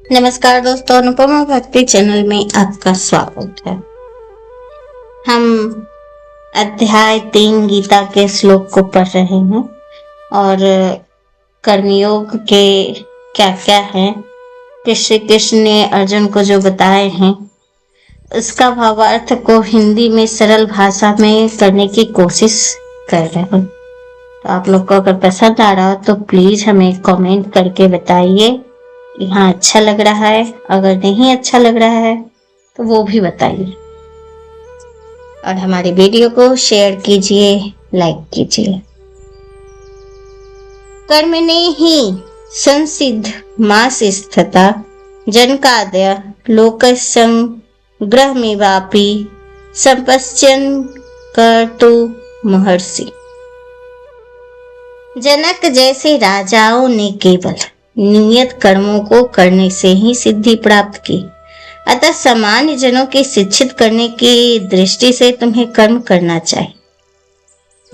नमस्कार दोस्तों, अनुपमा भक्ति चैनल में आपका स्वागत है। हम अध्याय 3 गीता के श्लोक को पढ़ रहे हैं और कर्मयोग के क्या क्या है, श्री कृष्ण ने अर्जुन को जो बताए हैं उसका भावार्थ को हिंदी में सरल भाषा में करने की कोशिश कर रहे हैं। तो आप लोग को अगर पसंद आ रहा हो तो प्लीज हमें कमेंट करके बताइए यहाँ अच्छा लग रहा है, अगर नहीं अच्छा लग रहा है तो वो भी बताइए और हमारी वीडियो को शेयर कीजिए, लाइक कीजिए। कर्मणे ही संसिद्ध मासिस्थता जनकादय लोकसंग्रहमेवापि संपश्यन् कर्तु महर्षि। जनक जैसे राजाओं ने केवल नियत कर्मों को करने से ही सिद्धि प्राप्त की, अतः सामान्य जनों की शिक्षित करने की दृष्टि से तुम्हें कर्म करना चाहिए।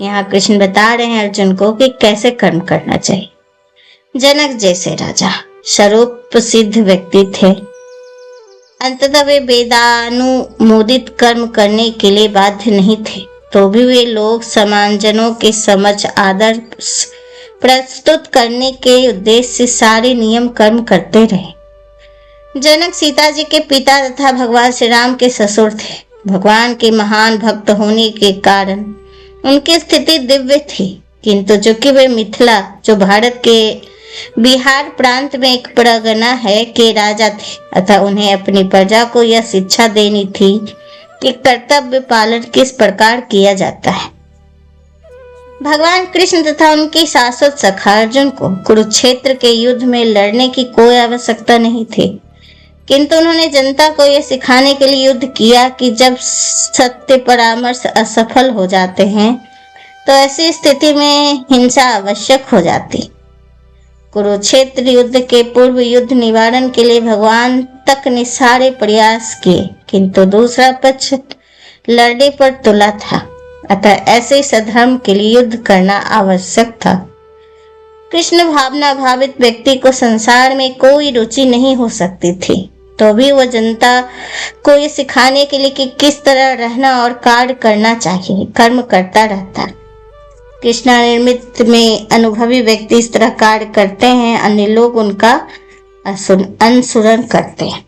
यहाँ कृष्ण बता रहे हैं अर्जुन को कि कैसे कर्म करना चाहिए। जनक जैसे राजा स्वरूप सिद्ध व्यक्ति थे, अंततः वे वेदानुमोदित कर्म करने के लिए बाध्य नहीं थे, तो भी वे लोग समान जनों के समक्ष आदर्श प्रस्तुत करने के उद्देश्य से सारे नियम कर्म करते रहे। जनक सीता जी के पिता तथा भगवान श्री राम के ससुर थे। भगवान के महान भक्त होने के कारण उनकी स्थिति दिव्य थी, किंतु चूंकि वे मिथिला, जो भारत के बिहार प्रांत में एक परगना है, के राजा थे, अतः उन्हें अपनी प्रजा को यह शिक्षा देनी थी कि कर्तव्य पालन किस प्रकार किया जाता है। भगवान कृष्ण तथा उनके शाश्वत सखा अर्जुन को कुरुक्षेत्र के युद्ध में लड़ने की कोई आवश्यकता नहीं थी, किंतु उन्होंने जनता को यह सिखाने के लिए युद्ध किया कि जब सत्य परामर्श असफल हो जाते हैं तो ऐसी स्थिति में हिंसा आवश्यक हो जाती। कुरुक्षेत्र युद्ध के पूर्व युद्ध निवारण के लिए भगवान तक ने सारे प्रयास किए, किंतु दूसरा पक्ष लड़ने पर तुला था, अतः ऐसे सधर्म के लिए युद्ध करना आवश्यक था। कृष्ण भावना भावित व्यक्ति को संसार में कोई रुचि नहीं हो सकती थी, तो भी वह जनता को ये सिखाने के लिए कि किस तरह रहना और कार्य करना चाहिए, कर्म करता रहता। कृष्णा निर्मित में अनुभवी व्यक्ति इस तरह कार्य करते हैं, अन्य लोग उनका अनुसरण करते हैं।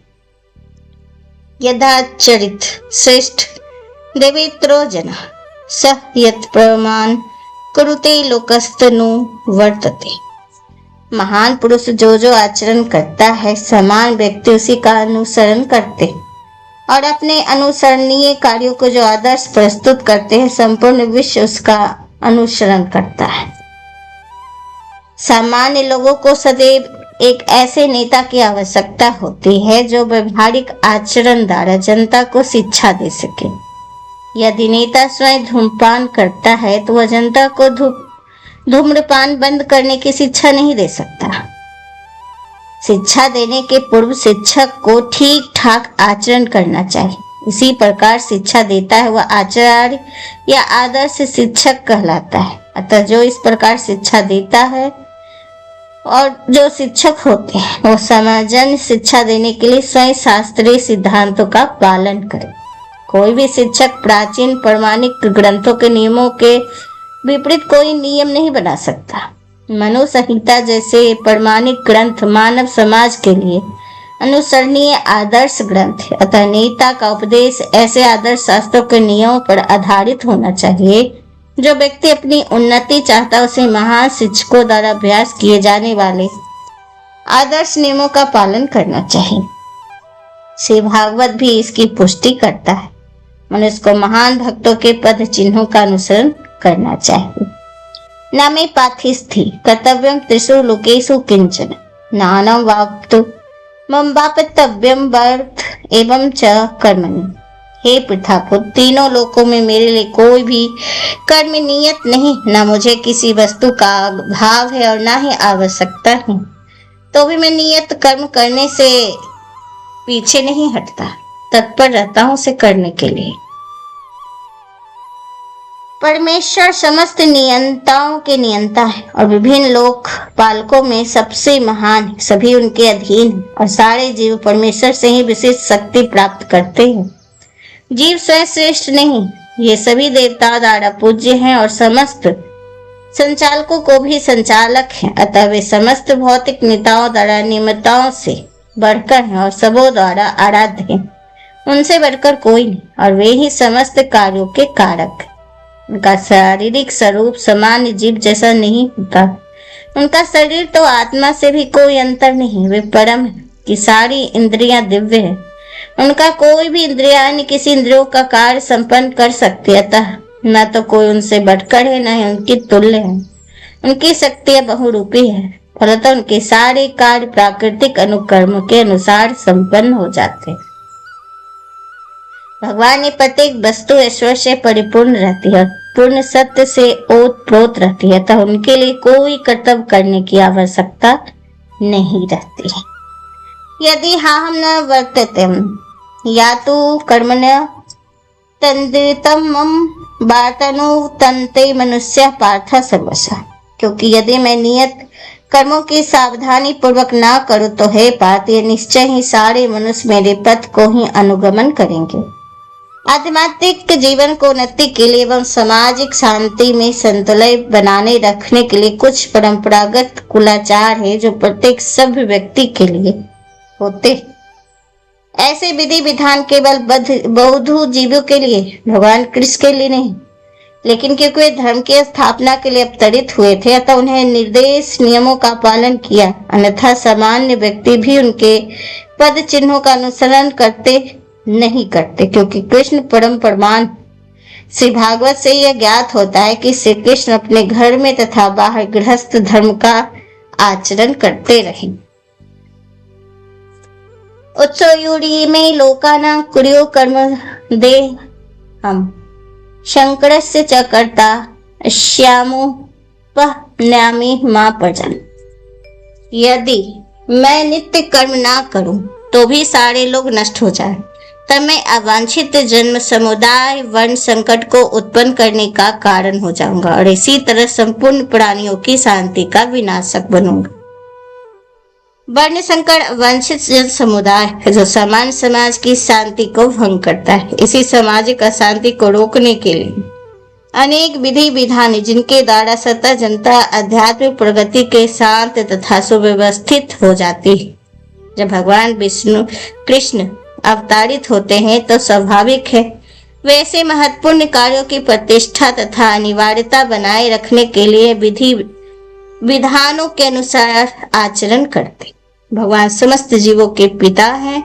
यदाचरित श्रेष्ठ देवेत्रो जना सह यत् प्रमाण कुरुते लोकस्तनु वर्तते। महान पुरुष जो आचरण करता है, समान व्यक्ति उसी का अनुसरण करते और अपने अनुसरणीय कार्यों को जो आदर्श प्रस्तुत करते हैं, संपूर्ण विश्व उसका अनुसरण करता है। सामान्य लोगों को सदैव एक ऐसे नेता की आवश्यकता होती है जो व्यवहारिक आचरण द्वारा जनता को शिक्षा दे सके। यदि नेता स्वयं धूम्रपान करता है तो वह जनता को धूम्रपान बंद करने की शिक्षा नहीं दे सकता। शिक्षा देने के पूर्व शिक्षक को ठीक ठाक आचरण करना चाहिए। इसी प्रकार शिक्षा देता है वह आचार्य या आदर्श शिक्षक कहलाता है। अतः जो इस प्रकार शिक्षा देता है और जो शिक्षक होते हैं वो समाजन शिक्षा देने के लिए स्वयं शास्त्रीय सिद्धांतों का पालन करे। कोई भी शिक्षक प्राचीन प्रमाणिक ग्रंथों के नियमों के विपरीत कोई नियम नहीं बना सकता। मनु संहिता जैसे प्रमाणिक ग्रंथ मानव समाज के लिए अनुसरणीय आदर्श ग्रंथ है, अतः नेता का उपदेश ऐसे आदर्श शास्त्रों के नियमों पर आधारित होना चाहिए। जो व्यक्ति अपनी उन्नति चाहता है उसे महान शिक्षकों द्वारा अभ्यास किए जाने वाले आदर्श नियमों का पालन करना चाहिए। श्री भागवत भी इसकी पुष्टि करता है। मनुष्य को महान भक्तों के पद चिन्हों का अनुसरण करना चाहिए। नामे पाथिस्थि कर्तव्यम त्रिषु लोकेषु किंचन नानं वाप्तु मम वाप्तव्यम वर्थ एवं च कर्मणि। हे पृथापुत्र, तीनों लोकों में मेरे लिए कोई भी कर्म नियत नहीं, न मुझे किसी वस्तु का भाव है और न ही आवश्यकता है, तो भी मैं नियत कर्म करने से पीछे नहीं हटता, तत्पर रहता हूं उसे करने के लिए। परमेश्वर समस्त नियंताओं के नियंता है और विभिन्न लोक पालकों में सबसे महान है। सभी उनके अधीन है और सारे जीव परमेश्वर से ही विशेष शक्ति प्राप्त करते हैं। जीव स्वयं श्रेष्ठ नहीं, ये सभी देवता द्वारा पूज्य हैं और समस्त संचालकों को भी संचालक हैं। अतः वे समस्त भौतिक नेताओं द्वारा नियमिताओं से बढ़कर हैं और सबों द्वारा आराध्य हैं। उनसे बढ़कर कोई नहीं और वे ही समस्त कार्यों के कारक। उनका शारीरिक स्वरूप सामान्य जीव जैसा नहीं होता। उनका शरीर तो आत्मा से भी कोई अंतर नहीं। वे परम है कि सारी इंद्रियां दिव्य है। उनका कोई भी इंद्रिया न किसी इंद्रियों का कार्य संपन्न कर सकती है। अतः न तो कोई उनसे बढ़कर है, न ही उनकी तुल्य है। उनकी शक्तियां बहुरूपी है, फलतः उनके सारे कार्य प्राकृतिक अनुकर्म के अनुसार संपन्न हो जाते हैं। भगवान ने प्रत्येक वस्तु ऐश्वर्य से परिपूर्ण रहती है, पूर्ण सत्य से ओतप्रोत रहती है, अतः उनके लिए कोई कर्तव्य करने की आवश्यकता नहीं रहती है। यदि हम न वर्तते या तो कर्मण्य तंद्रितम वार्तनु तंते मनुष्य पार्थ सर्वशः। क्योंकि यदि मैं नियत कर्मों की सावधानी पूर्वक ना करूं तो हे पार्थ, ये निश्चय ही सारे मनुष्य मेरे पथ को ही अनुगमन करेंगे। आध्यात्मिक जीवन को उन्नति के लिए एवं सामाजिक शांति में संतुलन बनाने रखने के लिए कुछ परंपरागत कुलाचार है जो प्रत्येक सभ्य व्यक्ति के लिए होते। ऐसे विधि विधान केवल बौद्ध जीवों के लिए, भगवान कृष्ण के लिए नहीं, लेकिन क्योंकि वे धर्म की स्थापना के लिए अवतरित हुए थे अतः उन्हें निर्देश नियमों का पालन किया। अन्यथा सामान्य व्यक्ति भी उनके पद चिन्हों का अनुसरण नहीं करते, क्योंकि कृष्ण परम प्रमाण श्री भागवत से यह ज्ञात होता है कि श्री कृष्ण अपने घर में तथा बाहर गृहस्थ धर्म का आचरण करते रहे। उत्सवयूरी में लोकानां कुर्यो कर्म दे हम शंकरस्य च कर्ता श्यामोपन्यामी मां प्रजन। यदि मैं नित्य कर्म ना करूं तो भी सारे लोग नष्ट हो जाए, तब मैं अवांछित जन्म समुदाय वर्ण संकट को उत्पन्न करने का कारण हो जाऊंगा और इसी तरह संपूर्ण प्राणियों की शांति का विनाशक बनूंगा। वर्ण संकट वंचित जन समुदाय है जो सामान्य समाज की शांति को भंग करता है। इसी सामाजिक अशांति को रोकने के लिए अनेक विधि विधान जिनके द्वारा सतत जनता आध्यात्मिक प्रगति के शांत तथा सुव्यवस्थित हो जाती है। जब भगवान विष्णु कृष्ण अवतारित होते हैं तो स्वाभाविक है वैसे महत्वपूर्ण कार्यों की प्रतिष्ठा तथा अनिवार्यता बनाए रखने के लिए विधि विधानों के अनुसार आचरण करते। भगवान समस्त जीवों के पिता हैं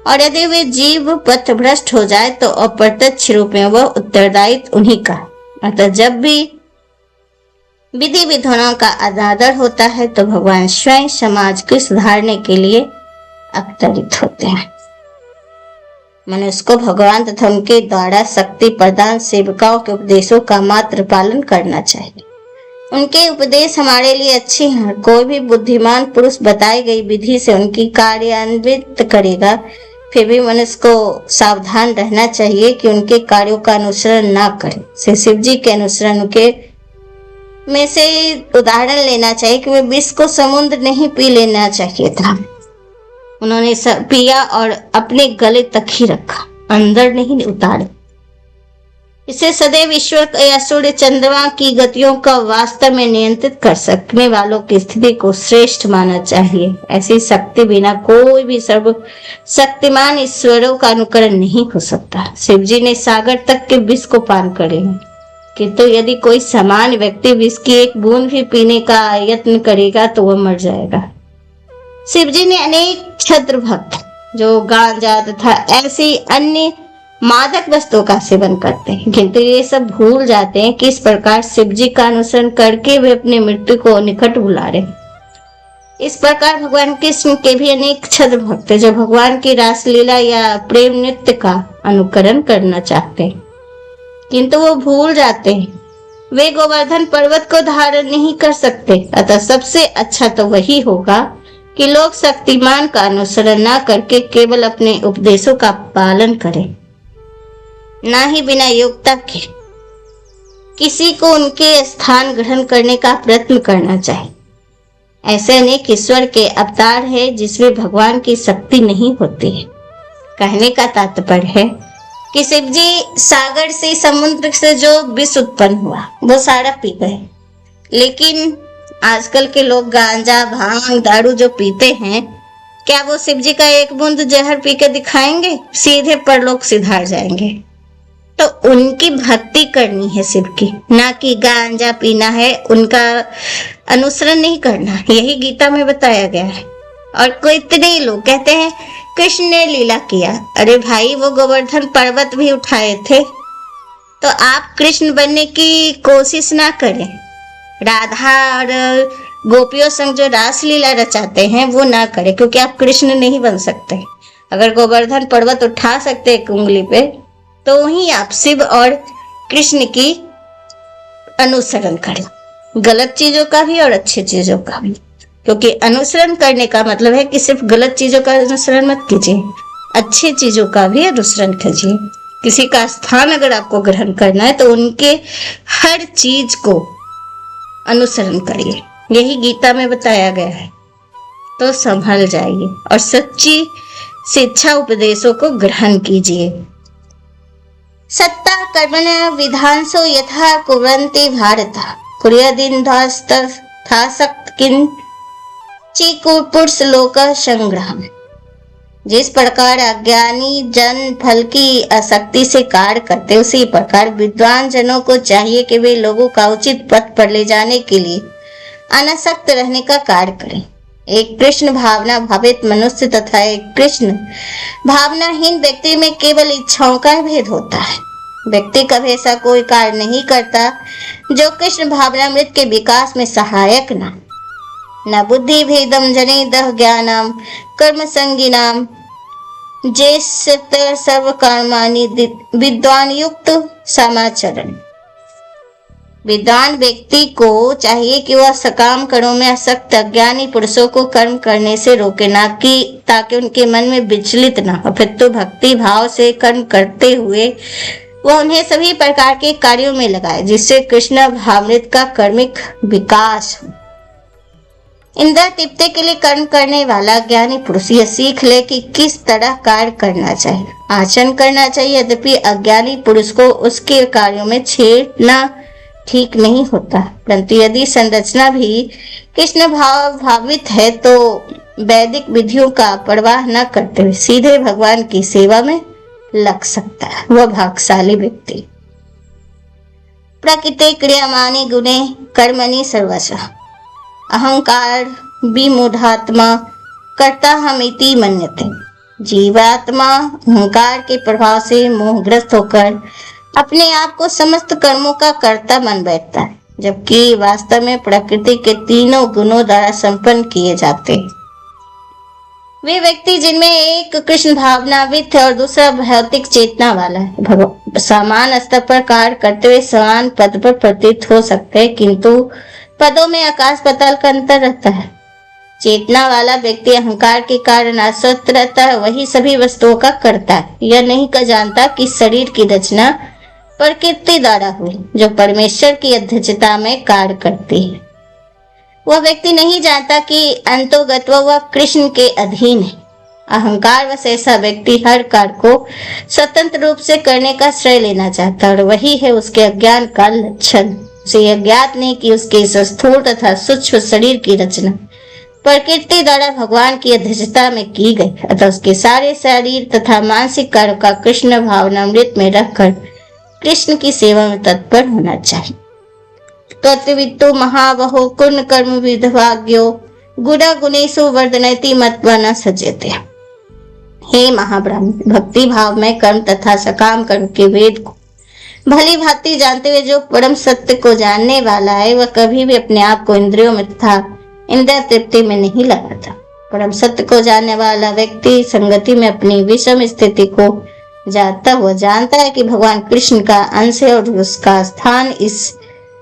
और यदि वे जीव पथभ्रष्ट हो जाए तो अप्रत्यक्ष रूप में वह उत्तरदायित्व उन्हीं का। अतः जब भी विधि विधानों का अनादर होता है तो भगवान स्वयं समाज को सुधारने के लिए अवतरित होते हैं। मनुष्य को भगवान तथा उनके द्वारा शक्ति प्रदान सेवकाओं के उपदेशों का मात्र पालन करना चाहिए। उनके उपदेश हमारे लिए अच्छे हैं। कोई भी बुद्धिमान पुरुष बताई गई विधि से उनकी कार्यान्वित करेगा, फिर भी मनुष्य को सावधान रहना चाहिए कि उनके कार्यों का अनुसरण ना करे। श्री शिव जी के अनुसरण के में से उदाहरण लेना चाहिए कि वे विष को समुद्र नहीं पी लेना चाहिए था। उन्होंने पिया और अपने गले तक ही रखा, अंदर नहीं उतारे। इसे सदैव ईश्वर या सूर्य चंद्रमा की गतियों का वास्तव में नियंत्रित कर सकने वालों की स्थिति को श्रेष्ठ मानना चाहिए। ऐसी शक्ति बिना कोई भी सर्व शक्तिमान ईश्वरों का अनुकरण नहीं हो सकता। शिव जी ने सागर तक के विष को पान करे हैं, किंतु यदि कोई सामान्य व्यक्ति विष की एक बूंद भी पीने का यत्न करेगा तो वह मर जाएगा। शिव जी ने अनेक क्षत्र भक्त जो गांजा तथा ऐसी अन्य मादक वस्तुओं का सेवन करते हैं, किंतु ये सब भूल जाते हैं कि इस प्रकार शिव जी का अनुसरण करके वे अपने मृत्यु को निकट बुला रहे। इस प्रकार भगवान कृष्ण के भी अनेक क्षत्र भक्त जो भगवान की रासलीला या प्रेम नृत्य का अनुकरण करना चाहते हैं, किंतु वो भूल जाते हैं वे गोवर्धन पर्वत को धारण नहीं कर सकते। अतः सबसे अच्छा तो वही होगा कि लोग शक्तिमान का अनुसरण न करके केवल अपने उपदेशों का पालन करें, ना ही बिना योग्यता के किसी को उनके स्थान ग्रहण करने का प्रयत्न करना चाहिए। ऐसे अनेक ईश्वर के अवतार है जिसमें भगवान की शक्ति नहीं होती है। कहने का तात्पर्य है कि शिव जी सागर से, समुद्र से जो विष उत्पन्न हुआ वो सारा पी गए, लेकिन आजकल के लोग गांजा, भांग, दारू जो पीते हैं, क्या वो शिव जी का एक बूंद जहर पी के दिखाएंगे? सीधे परलोक सिधार जाएंगे। तो उनकी भक्ति करनी है शिव की, ना कि गांजा पीना है, उनका अनुसरण नहीं करना। यही गीता में बताया गया है। और कोई इतने लोग कहते हैं कृष्ण ने लीला किया। अरे भाई, वो गोवर्धन पर्वत भी उठाए थे। तो आप कृष्ण बनने की कोशिश ना करें। राधा और गोपियों संग जो रासलीला रचाते हैं वो ना करें, क्योंकि आप कृष्ण नहीं बन सकते। अगर गोवर्धन पर्वत उठा सकते एक उंगली पे, तो वहीं आप शिव और कृष्ण की अनुसरण करें, गलत चीजों का भी और अच्छी चीजों का भी। क्योंकि अनुसरण करने का मतलब है कि सिर्फ गलत चीजों का अनुसरण मत कीजिए, अच्छी चीजों का भी अनुसरण कीजिए। किसी का स्थान अगर आपको ग्रहण करना है तो उनके हर चीज को अनुसरण करिए। यही गीता में बताया गया है। तो संभल जाइए और सच्ची शिक्षा उपदेशों को ग्रहण कीजिए। सत्ता कर्मण्य विधांसो यथा कुर्वन्ति भारत कुर्यादिन्धास्तथासक्त किंचित् लोक संग्रहम्। जिस प्रकार अज्ञानी जन फल की आसक्ति से कार्य करते, उसी प्रकार विद्वान जनों को चाहिए कि वे लोगों का उचित पथ पर ले जाने के लिए अनासक्त रहने का कार्य करें। एक कृष्ण भावना भावित मनुष्य तथा एक कृष्ण भावनाहीन व्यक्ति में केवल इच्छाओं का भेद होता है। व्यक्ति कभी ऐसा कोई कार्य नहीं करता जो कृष्ण भावनामृत के विकास में सहायक न बुद्धि भेदम जनेदह ज्ञानम कर्म संगिनाम जेष्यत सर्व कर्माणि विद्वान युक्त समाचरण। विद्वान व्यक्ति को चाहिए कि वह सकाम कर्मों में आसक्त अज्ञानी पुरुषों को कर्म करने से रोके, ना कि ताकि उनके मन में विचलित न हो, अपितु भक्ति भाव से कर्म करते हुए वह उन्हें सभी प्रकार के कार्यों में लगाए जिससे कृष्ण भावमृत का कर्मिक विकास हो। इंद्र तृप्ति के लिए कर्म करने वाला ज्ञानी पुरुष यह सीख ले कि किस तरह कार्य करना चाहिए, आचरण करना चाहिए। यद्यपि अज्ञानी पुरुष को उसके कार्यों में छेड़ना ठीक नहीं होता, परंतु यदि संरचना भी कृष्ण भाव भावित है तो वैदिक विधियों का परवाह न करते हुए सीधे भगवान की सेवा में लग सकता है। वह भाग्यशाली व्यक्ति। प्रकृति क्रियमाणे गुणे कर्मणि सर्वशः अहंकार विमूढ़ात्मा कर्ता हमिति मन्यते। जीवात्मा अहंकार के प्रभाव से मोहग्रस्त होकर अपने आप को समस्त कर्मों का कर्ता मान बैठता है, जबकि वास्तव में प्रकृति के तीनों गुणों द्वारा संपन्न किए जाते हैं। वे व्यक्ति जिनमें एक कृष्ण भावनावित है और दूसरा भौतिक चेतना वाला है, समान स्तर पर कार्य करते हुए समान पद पर प्रतीत हो सकते हैं, किंतु पदों में आकाश पाताल का अंतर रहता है। चेतना वाला व्यक्ति अहंकार के कारण आसक्त रहता है, वही सभी वस्तुओं का करता है। यह नहीं कर जानता कि शरीर की रचना प्रकृति द्वारा हुई, जो परमेश्वर की अध्यक्षता में कार्य करती है। वह व्यक्ति नहीं जानता कि अंतोगत वह कृष्ण के अधीन है। अहंकार वश ऐसा व्यक्ति हर कार्य को स्वतंत्र रूप से करने का श्रेय लेना चाहता है, और वही है उसके अज्ञान का लक्षण। उसे यह ज्ञात नहीं कि उसके इस स्थूल तथा सूक्ष्म शरीर की रचना प्रकृति द्वारा भगवान की अध्यक्षता में की गई, अतः उसके सारे शरीर तथा मानसिक कार्यों का कृष्ण भावनामृत में रखकर कृष्ण की सेवा में तत्पर होना चाहिए। तत्वित्तो महावहो कुर्ण कर्म विदभाग्यो गुणा गुणेषु वर्धनति मत्वा न सज्जते। हे महाब्रह्म, भक्ति भाव में कर्म तथा सकाम कर्म के वेद को भली भांति जानते हुए जो परम सत्य को जानने वाला है, वह कभी भी अपने आप को इंद्रियों में तथा इंद्रिय तृप्ति में नहीं लगाता। परम सत्य को जानने वाला व्यक्ति संगति में अपनी विषम स्थिति को जानता हुआ जानता है कि भगवान कृष्ण का अंश है और उसका स्थान इस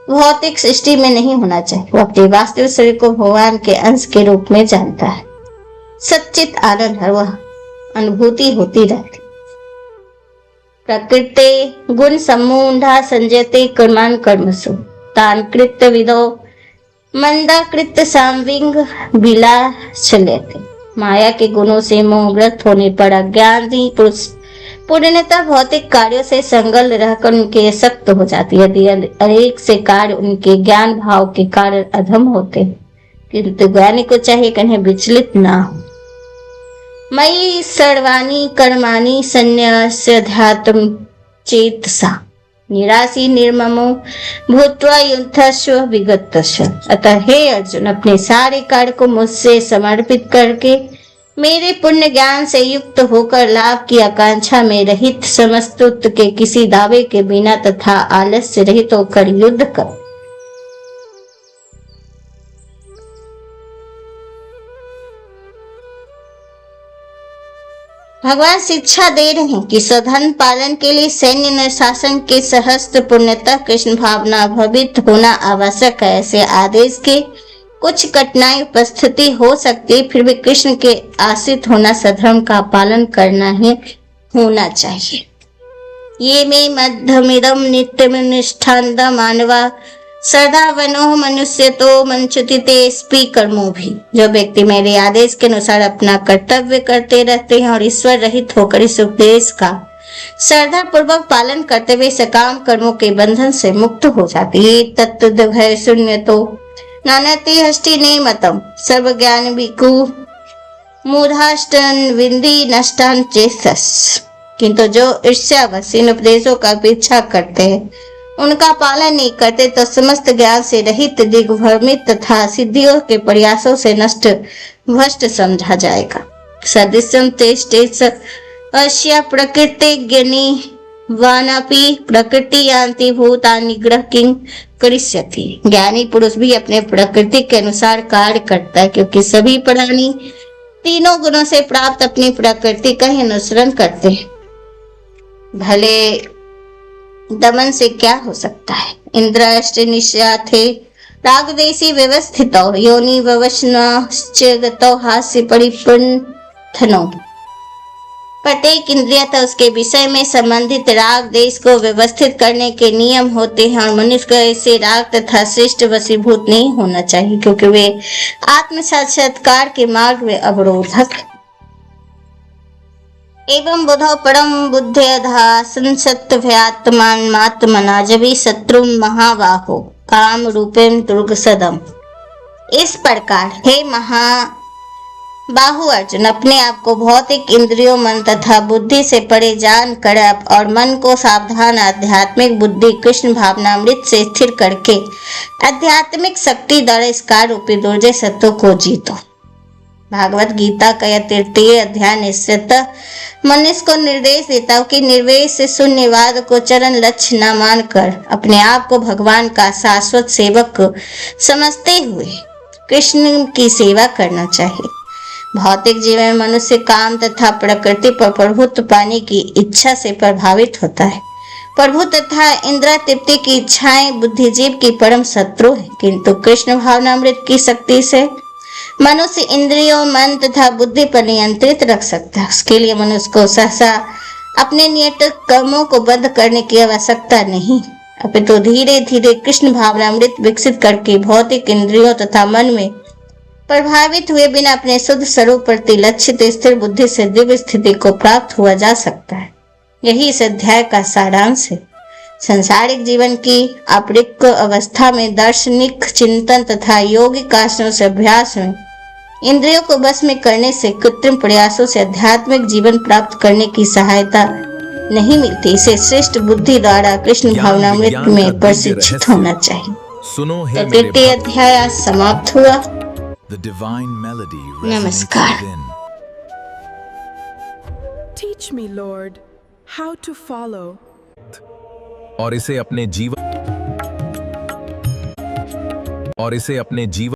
भौतिक सृष्टि में नहीं होना चाहिए। वह अपने वास्तविक शरीर को भगवान के अंश के रूप में जानता है। सच्चित आनंद है, वह अनुभूति होती रहती। प्रकृते गुण समूढ़ा संजयते कर्मान कर्मसु तान कृत विदो मंदा कृत सांविंग बिला चलेते। माया के गुणों से मोहग्रस्त होने पर अज्ञानी पुरुष पूर्णतः भौतिक कार्यों से संलग्न रहकर उनके सक्त हो जाती है। यदि अनेक से कार्य उनके ज्ञान भाव के कारण अधम होते, किंतु ज्ञानी को चाहिए कि उन्हें विचलित ना हो। मयि सर्वाणि कर्माणि संन्यास्याध्यात्म चेतसा निराशी निर्ममो भूत्वा युद्धस्व विगतस्व। अतः हे अर्जुन, अपने सारे कार्य को मुझसे समर्पित करके मेरे पुण्य ज्ञान से युक्त होकर लाभ की आकांक्षा में रहित समस्तुत के किसी दावे के बिना तथा आलस्य रहित होकर युद्ध कर। भगवान शिक्षा दे रहे हैं कि स्वधर्म पालन के लिए सैन्य अनुशासन के सहस्त्र पूर्णतः कृष्ण भावना भवित होना आवश्यक है। ऐसे आदेश के कुछ कठिनाई उपस्थिति हो सकती, फिर भी कृष्ण के आश्रित होना सधर्म का पालन करना ही होना चाहिए। ये मे मध्यमिदम नित्यम निष्ठांत मानवा सदा वनो मनुष्य तो मंचुतिते स्पी कर्मो भी। जो व्यक्ति मेरे आदेश के अनुसार अपना कर्तव्य करते रहते हैं और ईश्वर रहित होकर इस उपदेश का श्रद्धा पूर्वक पालन करते हुए सकाम कर्मों के बंधन से मुक्त हो जाते। ये तत्व भय शून्य तो नानति हष्टि ने मतम सर्व ज्ञान विकु मूढ़ाष्टन विंदी नष्टान चेतस। किंतु जो ईर्ष्यावश इन उपदेशों का अपेक्षा करते हैं, उनका पालन नहीं करते, तो समस्त ज्ञान से रहित दिग्भ्रमित तथा सिद्धियों के प्रयासों से नष्ट भ्रष्ट समझा जाएगा। सदृशम तेज अश्या प्रकृति ज्ञानी वानापि प्रकृति यान्ति भूतानि ग्रह किंग करिष्यति। ज्ञानी पुरुष भी अपने प्रकृति के अनुसार कार्य करता है, क्योंकि सभी प्राणी तीनों गुणों से प्राप्त अपनी प्रकृति का ही अनुसरण करते हैं। भले दमन से क्या हो सकता है। इंद्राष्ट निश्याथे रागदेशी व्यवस्थित योनि ववशनश्चगतो हास्य परिपंथनो। प्रत्येक इंद्रिय तो उसके विषय में संबंधित राग देश को व्यवस्थित करने के नियम होते हैं, और मनुष्य को ऐसे राग तथा श्रेष्ठ वशीभूत नहीं होना चाहिए, क्योंकि वे आत्म साक्षात्कार के मार्ग में अवरोधक। एवं बुधो परम बुद्ध्यधा संसत्व्यात्मान मात्मना जभी शत्रु महाबाहो काम रूपेम दुर्गसदम। इस प्रकार हे बाहु अर्जुन, अपने आप को भौतिक इंद्रियों मन तथा बुद्धि से परे जान कर और मन को सावधान आध्यात्मिक बुद्धि कृष्ण भावनामृत से स्थिर करके आध्यात्मिक शक्ति द्वारा इस कार्य रूपी दुर्जय सत्व को जीतो। भागवत गीता का यह 33 अध्याय निश्चितः मनुष्य को निर्देश देता कि निर्वेश से शून्यवाद को चरण लक्ष्य न मानकर अपने आप को भगवान का शाश्वत सेवक समझते हुए कृष्ण की सेवा करना चाहिए। भौतिक जीवन में मनुष्य काम तथा प्रकृति पर प्रभुत्व पाने की इच्छा से प्रभावित होता है। प्रभु तथा इंद्रिय तृप्ति की इच्छाएं बुद्धिजीव की परम शत्रु है, किंतु कृष्ण भावनामृत की शक्ति से मनुष्य इंद्रियों मन तथा बुद्धि पर नियंत्रित रख सकता है। उसके लिए मनुष्य को सहसा अपने नियत कर्मों को बंद करने की आवश्यकता नहीं, अपितु धीरे धीरे कृष्ण भावनामृत विकसित करके भौतिक इंद्रियों तथा मन में प्रभावित हुए बिना अपने शुद्ध स्वरूप प्रति लक्षित स्थिर बुद्धि से दिव्य स्थिति को प्राप्त हुआ जा सकता है। यही इस अध्याय का सारांश है। संसारिक जीवन की अपरिक अवस्था में दार्शनिक चिंतन तथा योगिक आसनों से अभ्यास में इंद्रियों को बस में करने से कृत्रिम प्रयासों से आध्यात्मिक जीवन प्राप्त करने की सहायता नहीं मिलती। इसे श्रेष्ठ बुद्धि द्वारा कृष्ण भावनामृत में प्रशिक्षित होना चाहिए। तो 33 अध्याय आज समाप्त हुआ। नमस्कार। Teach me, Lord, how to follow. और इसे अपने जीवन